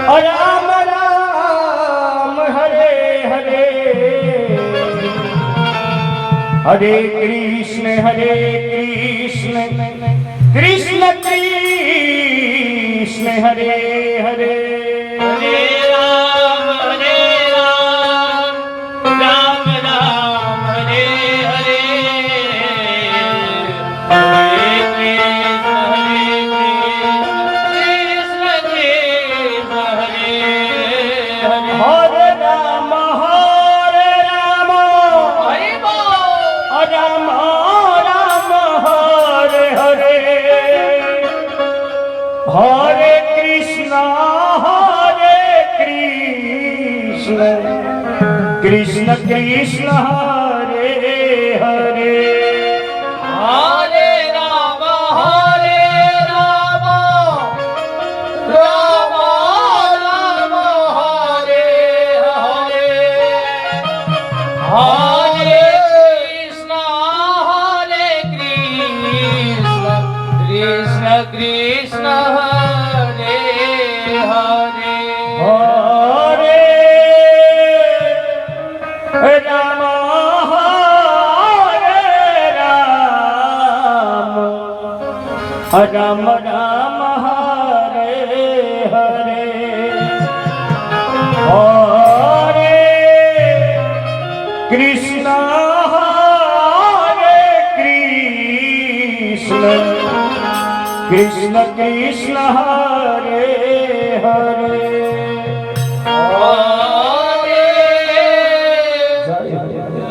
राम राम हरे हरे हरे कृष्ण कृष्ण कृष्ण हरे हरे हरे राम राम राम हरे हरे हरे कृष्ण कृष्ण हरे हरे हरे राम हरि बोल राम राम हरे हरे हरे कृष्ण कृष्ण कृष्ण हरे हरे हरे राम राम राम हरे हरे हरे कृष्ण कृष्ण कृष्ण हरे हरे हरे राम राम राम हरे हरे हरे कृष्ण कृष्ण कृष्ण हरे हरे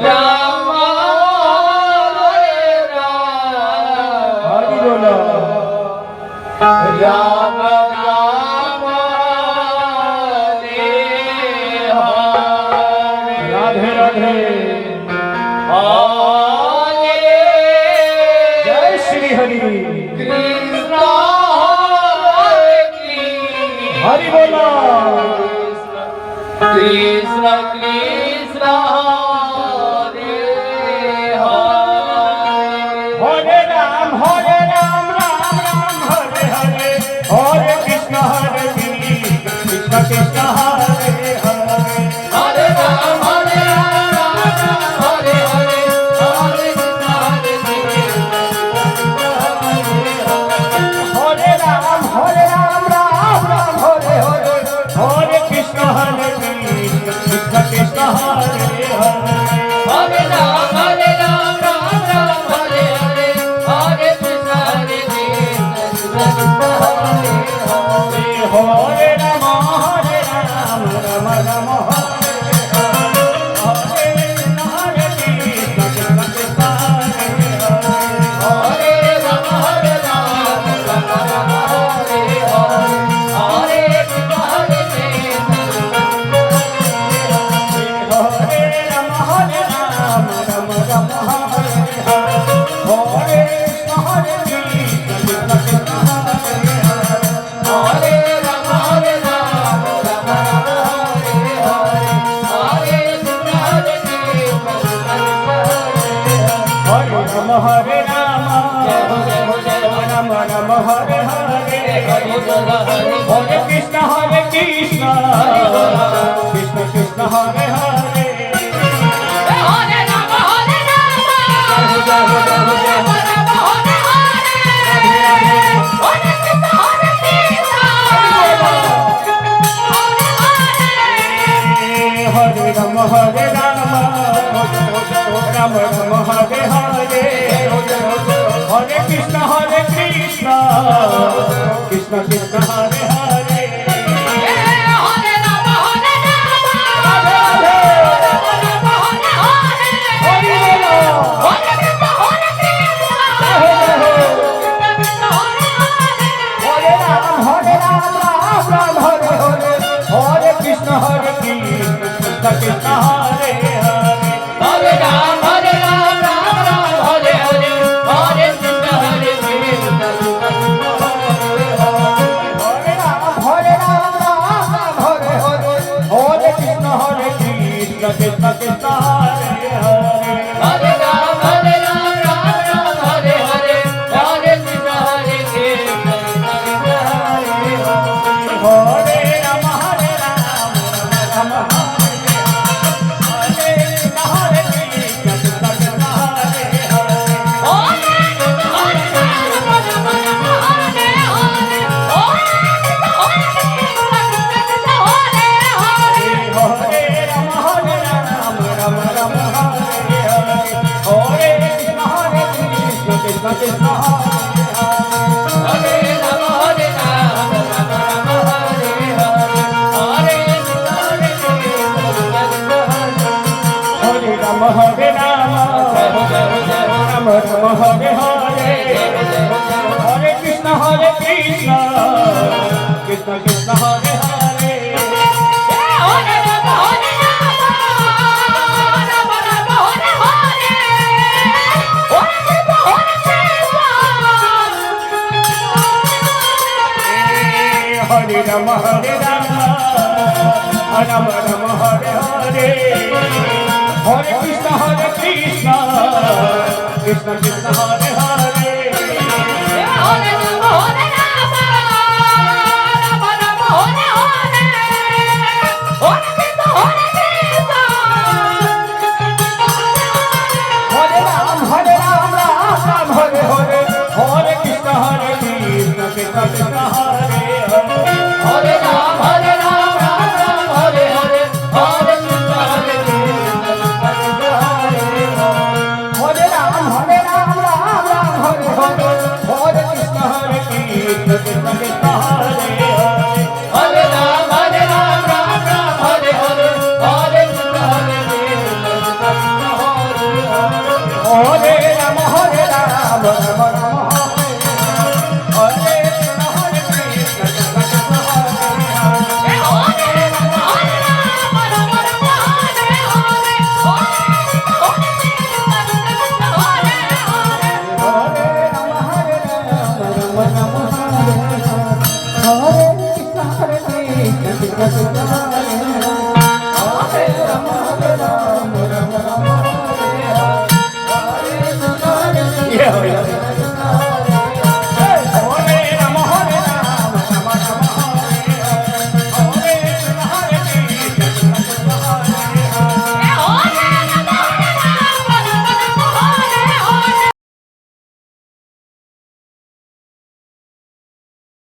राम हरि बोलो राम राम हरे हरे राधे राधे हरे जय श्री हरि कृष्ण हरे कृष्ण हरि बोलो कृष्ण कृष्ण हरे हरे हरे राम राम राम हरे हरे हरे कृष्ण कृष्ण कृष्ण हरे हरे हरे राम राम हरे हरे हरे कृष्ण हरे राम राम हरे हरे हरे कृष्ण कृष्ण कृष्ण हरे हरे हरे राम राम राम हरे हरे हरे कृष्ण कृष्ण हरे हरे हरे राम राम राम हरे हरे हरे कृष्ण कृष्ण हरे हरे हरे राम राम हरे हरे हरे कृष्ण हरे राम राम राम हरे हरे हरे कृष्ण कृष्ण हरे हरे हरे राम राम हरे हरे हरे कृष्ण हरे राम राम राम हरे हरे हरे कृष्ण कृष्ण कृष्ण हरे हरे हरे राम राम राम हरे हरे हरे कृष्ण कृष्ण कृष्ण हरे हरे हरे राम राम हरे हरे हरे कृष्ण कृष्ण कृष्ण हरे हरे हरे राम राम राम हरे हरे हरे कृष्ण कृष्ण हरे Ram Ram Hare Hare Hare Krishna Krishna Krishna Hare Hare Hare Ram Ram Hare Hare Hare Krishna Krishna Hare Hare Hare Ram Krishna Krishna Hare Hare Hare Rama Hare Rama Rama Rama Hare Hare Hare Krishna Hare Krishna Hare Rama Hare Rama Rama Rama Hare Hare Hare Krishna Krishna Krishna Hare Hare Hare Rama Hare Rama Rama Rama Hare Hare Hare Krishna Hare Krishna Hare Ram Ram Hare Hare Hare Krishna Krishna Krishna Hare Hare Hare Ram Ram Ram Hare Hare Hare Krishna Hare Krishna Hare Ram Ram Ram Hare Hare Hare Krishna Krishna Krishna Hare Hare Hare Ram Ram Ram Hare Hare Hare Krishna Hare Krishna Hare Rama Rama Rama Hare Hare Krishna Krishna Hare Hare Hare Rama Rama Rama